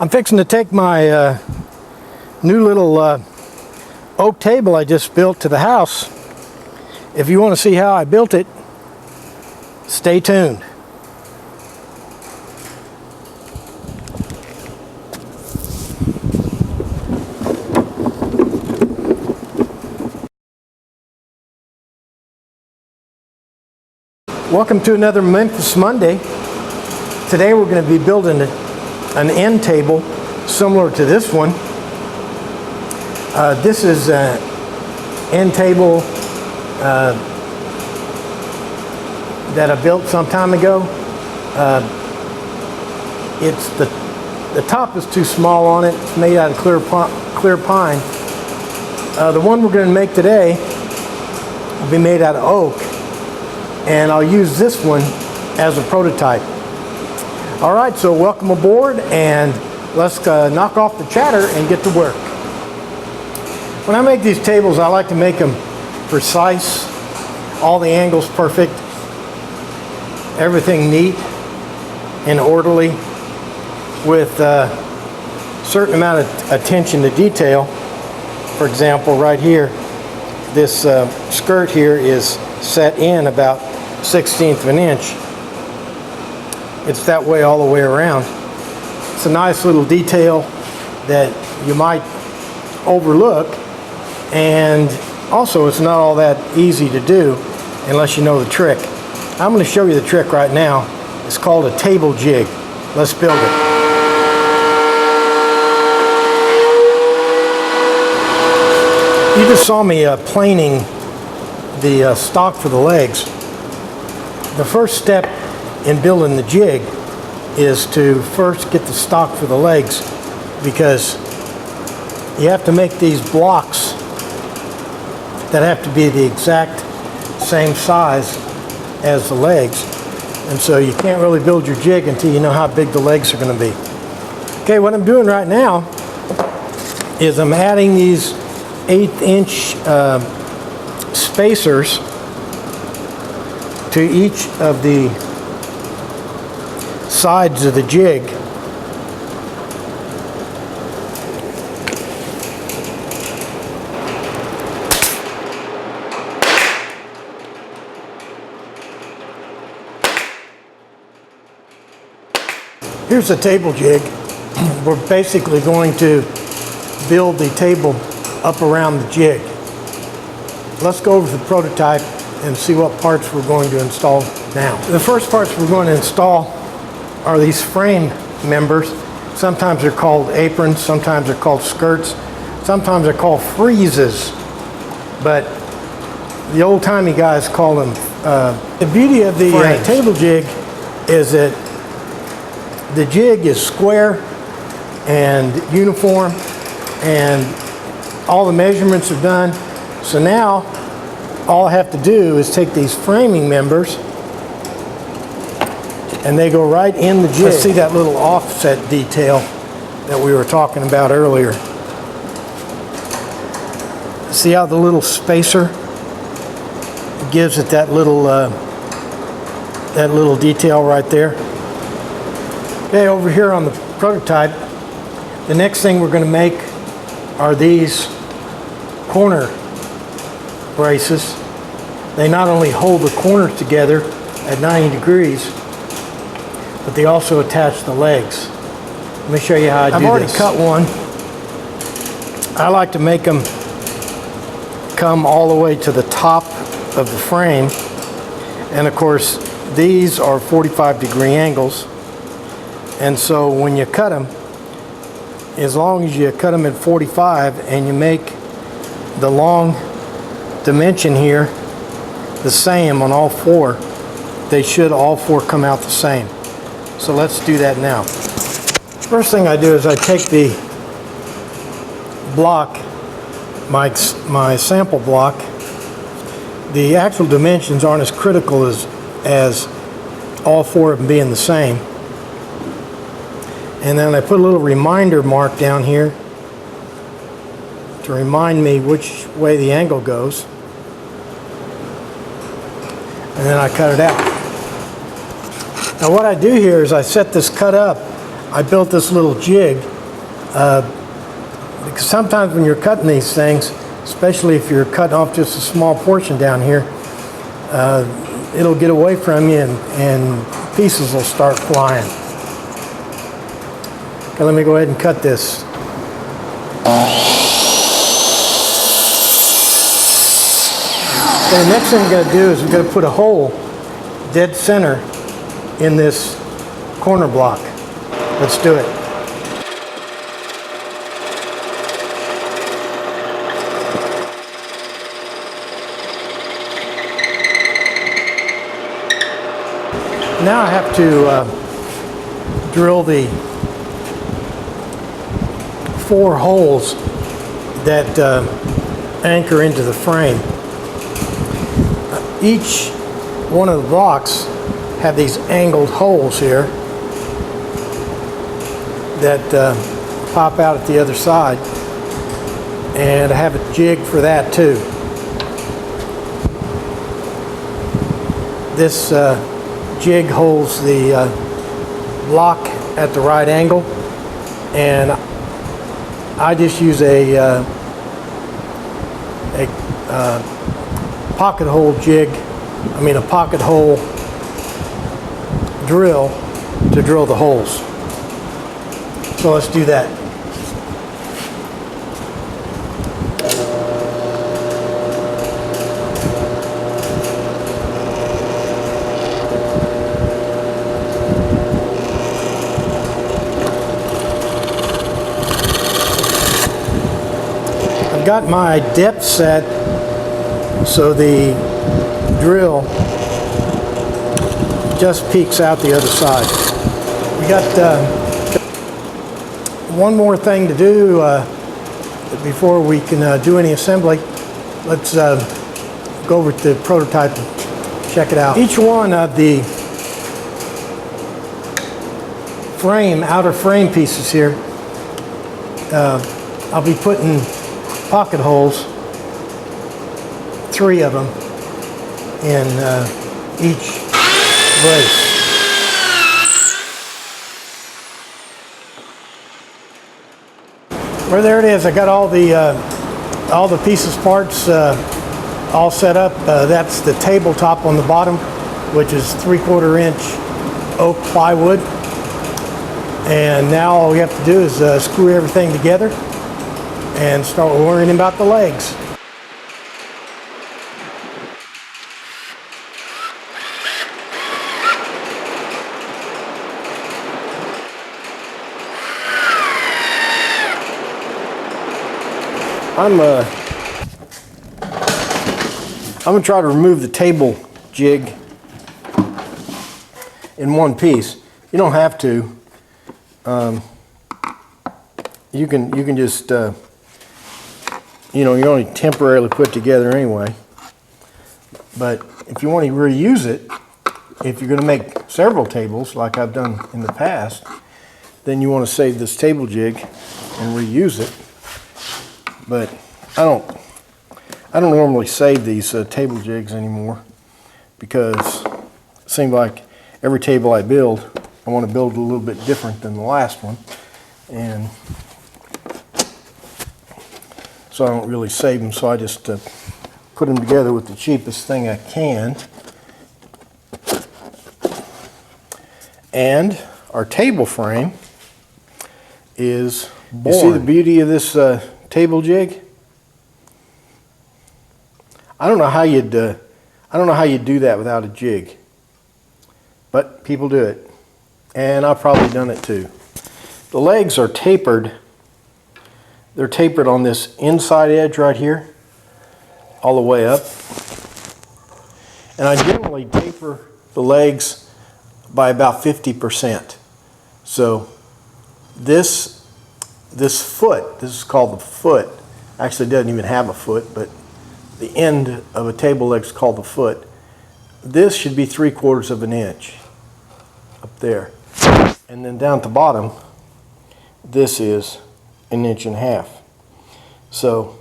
I'm fixing to take my new little oak table I just built to the house. If you want to see how I built it, stay tuned. Welcome to another Memphis Monday. Today we're going to be building an end table similar to this one. This is an end table that I built some time ago. It's the top is too small on it. It's made out of clear pine. The one we're going to make today will be made out of oak, and I'll use this one as a prototype. All right, so welcome aboard, and let's knock off the chatter and get to work. When I make these tables, I like to make them precise, all the angles perfect, everything neat and orderly, with a certain amount of attention to detail. For example, right here, this skirt here is set in about 1/16 of an inch. It's that way all the way around. It's a nice little detail that you might overlook, and also it's not all that easy to do unless you know the trick. I'm going to show you the trick right now. It's called a table jig. Let's build it. You just saw me planing the stock for the legs. The first step in building the jig is to first get the stock for the legs, because you have to make these blocks that have to be the exact same size as the legs, and so you can't really build your jig until you know how big the legs are going to be. Okay, what I'm doing right now is I'm adding these 1/8 inch spacers to each of the sides of the jig. Here's the table jig. We're basically going to build the table up around the jig. Let's go over the prototype and see what parts we're going to install now. The first parts we're going to install are these frame members. Sometimes they're called aprons, sometimes they're called skirts, sometimes they're called freezes, but the old-timey guys call them the beauty of the table jig is that the jig is square and uniform, and all the measurements are done. So now all I have to do is take these framing members and they go right in the jig. Let's see that little offset detail that we were talking about earlier. See how the little spacer gives it that little detail right there? Okay, over here on the prototype, the next thing we're going to make are these corner braces. They not only hold the corners together at 90 degrees, but they also attach the legs. Let me show you how I do this. I've already cut one. I like to make them come all the way to the top of the frame, and of course these are 45-degree angles, and so when you cut them, as long as you cut them at 45 and you make the long dimension here the same on all four, they should all four come out the same. So let's do that now. First thing I do is I take the block, my sample block. The actual dimensions aren't as critical as all four of them being the same. And then I put a little reminder mark down here to remind me which way the angle goes. And then I cut it out. Now what I do here is I set this cut up I built this little jig because sometimes when you're cutting these things, especially if you're cutting off just a small portion down here, it'll get away from you and pieces will start flying. Okay, let me go ahead and cut this. Okay, the next thing we're going to do is we're going to put a hole dead center in this corner block. Let's do it. Now I have to drill the 4 holes that anchor into the frame. Each one of the blocks have these angled holes here that pop out at the other side, and I have a jig for that too. This jig holds the block at the right angle, and I just use a pocket hole jig, a pocket hole drill to drill the holes. So let's do that. I've got my depth set so the drill just peeks out the other side. We got one more thing to do before we can do any assembly. Let's go over to the prototype and check it out. Each one of the outer frame pieces here, I'll be putting pocket holes, 3 of them, in each brace. Well, there it is. I got all the pieces, parts all set up. That's the tabletop on the bottom, which is 3/4 inch oak plywood. And now all we have to do is screw everything together and start worrying about the legs. I'm gonna try to remove the table jig in one piece. You don't have to. You can just you're only temporarily put together anyway. But if you want to reuse it, if you're going to make several tables like I've done in the past, then you want to save this table jig and reuse it. But I don't normally save these table jigs anymore, because it seems like every table I build, I want to build a little bit different than the last one, and so I don't really save them. So I just put them together with the cheapest thing I can. And our table frame is born. You see the beauty of this table jig? I don't know how you'd do that without a jig, but people do it, and I've probably done it too. The legs are tapered. They're tapered on this inside edge right here, all the way up. And I generally taper the legs by about 50%. So this foot, this is called the foot. Actually, it doesn't even have a foot, but the end of a table leg is called the foot. This should be 3/4 of an inch up there. And then down at the bottom, this is 1.5 inches. So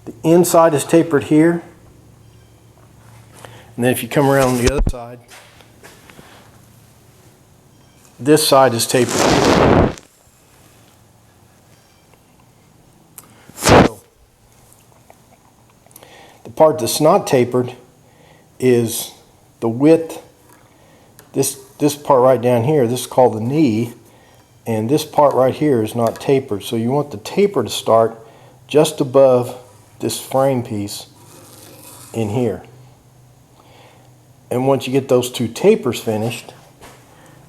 the inside is tapered here. And then if you come around on the other side, this side is tapered. So the part that's not tapered is the width. This part right down here, this is called the knee, and this part right here is not tapered. So you want the taper to start just above this frame piece in here. And once you get those two tapers finished,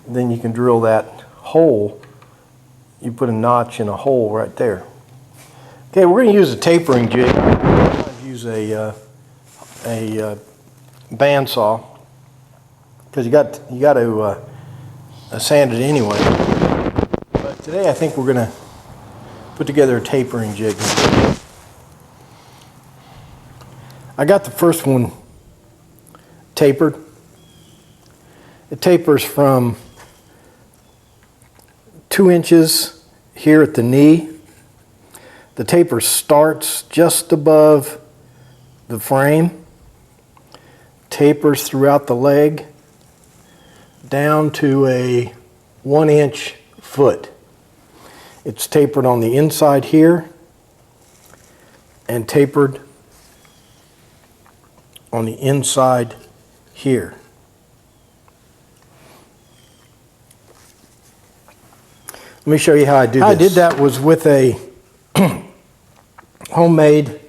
then you can drill that hole. You put a notch in a hole right there. Okay, we're going to use a tapering jig. Use a bandsaw, because you got to sand it anyway. But today I think we're going to put together a tapering jig. I got the first one tapered. It tapers from 2 inches here at the knee. The taper starts just above the frame, tapers throughout the leg down to a 1-inch foot. It's tapered on the inside here and tapered on the inside here. Let me show you how I do this. How I did that was with a homemade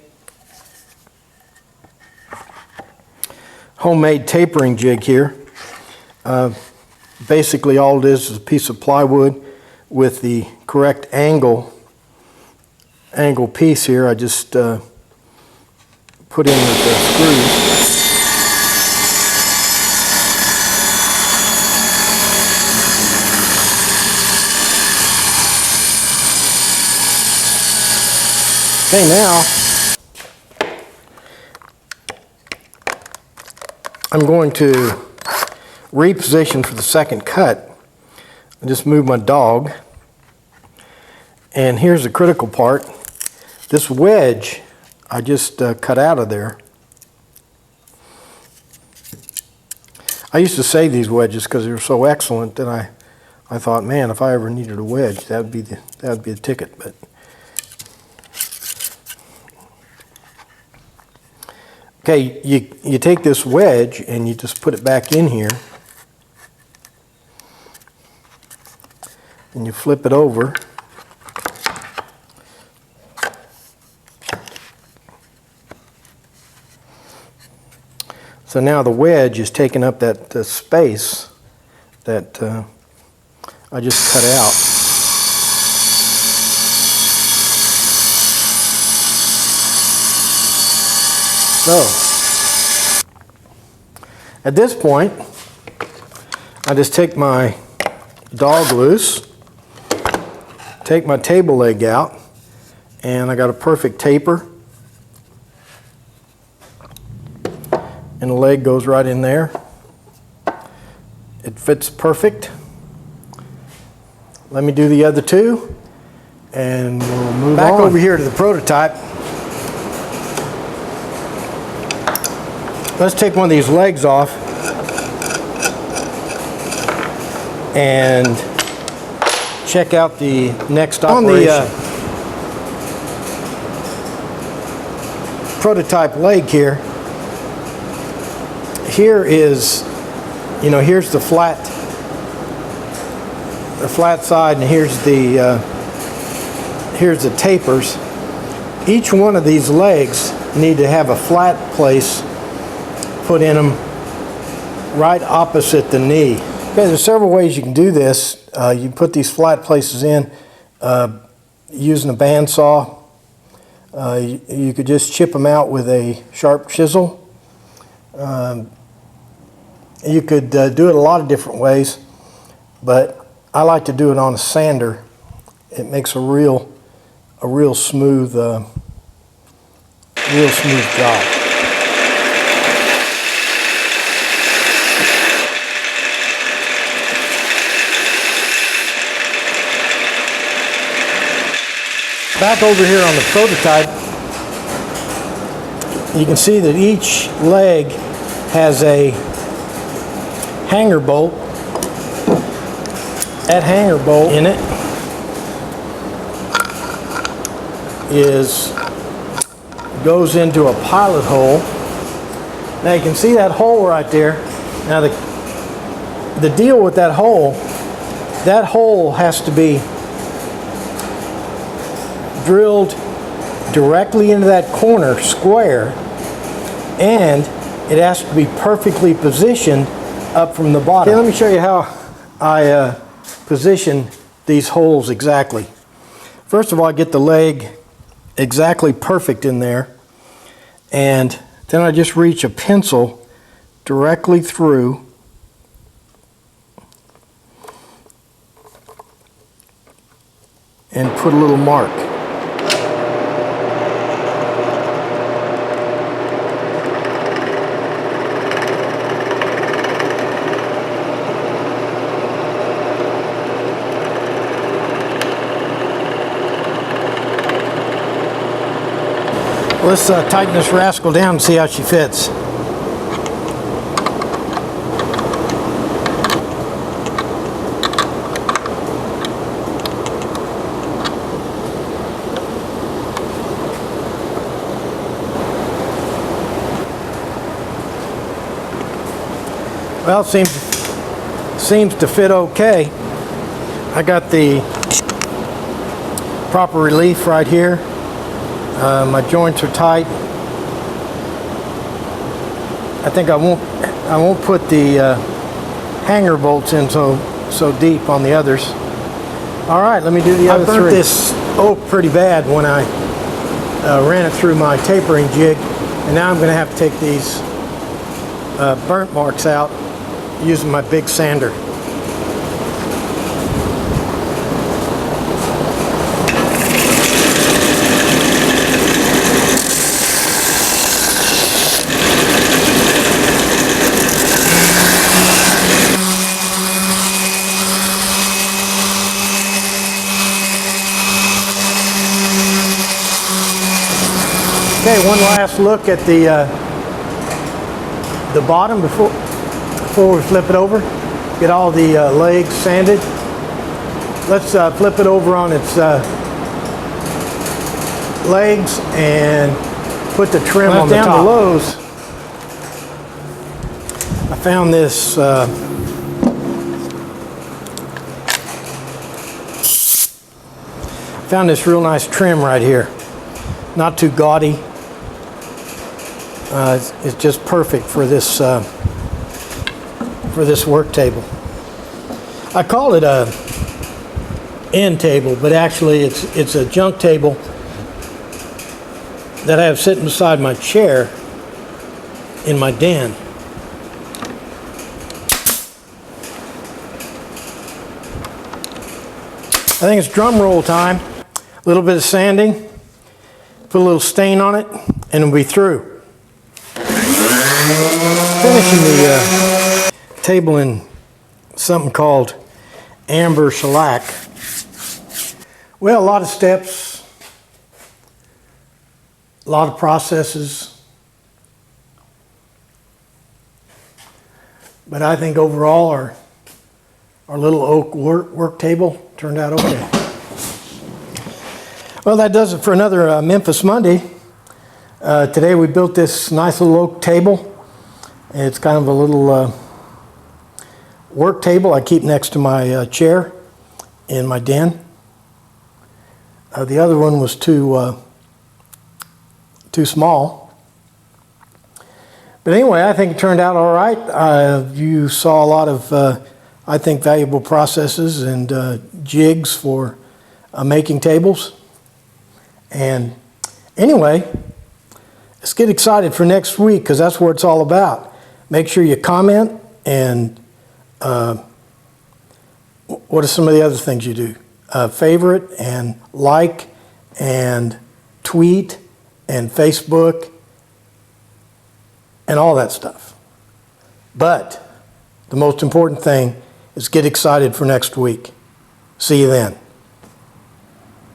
tapering jig here. Basically all it is a piece of plywood with the correct angle piece here. I just put in with the screws. Okay, now I'm going to reposition for the second cut. I just moved my dog, and here's the critical part. This wedge I just cut out of there. I used to save these wedges because they were so excellent that I thought, man, if I ever needed a wedge, that would be the ticket. But okay, you take this wedge and you just put it back in here, and you flip it over. So now the wedge is taking up that space that I just cut out. So at this point, I just take my dog loose, take my table leg out, and I got a perfect taper. And the leg goes right in there. It fits perfect. Let me do the other two, and we'll move back over here to the prototype. Let's take one of these legs off and check out the next operation. On the prototype leg here, here's the flat side, and here's the tapers. Each one of these legs need to have a flat place put in them right opposite the knee. Okay, there's several ways you can do this. You put these flat places in using a bandsaw. You could just chip them out with a sharp chisel. You could do it a lot of different ways, but I like to do it on a sander. It makes a real smooth job. Back over here on the prototype, you can see that each leg has a hanger bolt that hanger bolt in it goes into a pilot hole. Now you can see that hole right there. Now the deal with that hole has to be drilled directly into that corner square, and it has to be perfectly positioned up from the bottom. Okay, let me show you how I position these holes exactly. First of all, I get the leg exactly perfect in there, and then I just reach a pencil directly through and put a little mark. Let's tighten this rascal down and see how she fits. Well, it seems to fit okay. I got the proper relief right here. My joints are tight. I think I won't put the hanger bolts in so deep on the others. All right, let me do the other three. I burnt this oak pretty bad when I ran it through my tapering jig, and now I'm going to have to take these burnt marks out using my big sander. Okay, one last look at the bottom before we flip it over. Get all the legs sanded. Let's flip it over on its legs and put the trim on the top. Down below, I found this real nice trim right here. Not too gaudy. It's just perfect for this work table. I call it a end table, but actually it's a junk table that I have sitting beside my chair in my den. I think it's drum roll time. A little bit of sanding, put a little stain on it, and we'll be through. Finishing the table in something called amber shellac. Well, a lot of steps, a lot of processes, but I think overall our little oak work table turned out okay. Well, that does it for another Memphis Monday. Today we built this nice little oak table. It's kind of a little work table I keep next to my chair in my den. The other one was too small. But anyway, I think it turned out all right. You saw a lot of, I think, valuable processes and jigs for making tables. And anyway, let's get excited for next week, because that's what it's all about. Make sure you comment, and what are some of the other things you do? Favorite and like and tweet and Facebook and all that stuff. But the most important thing is get excited for next week. See you then.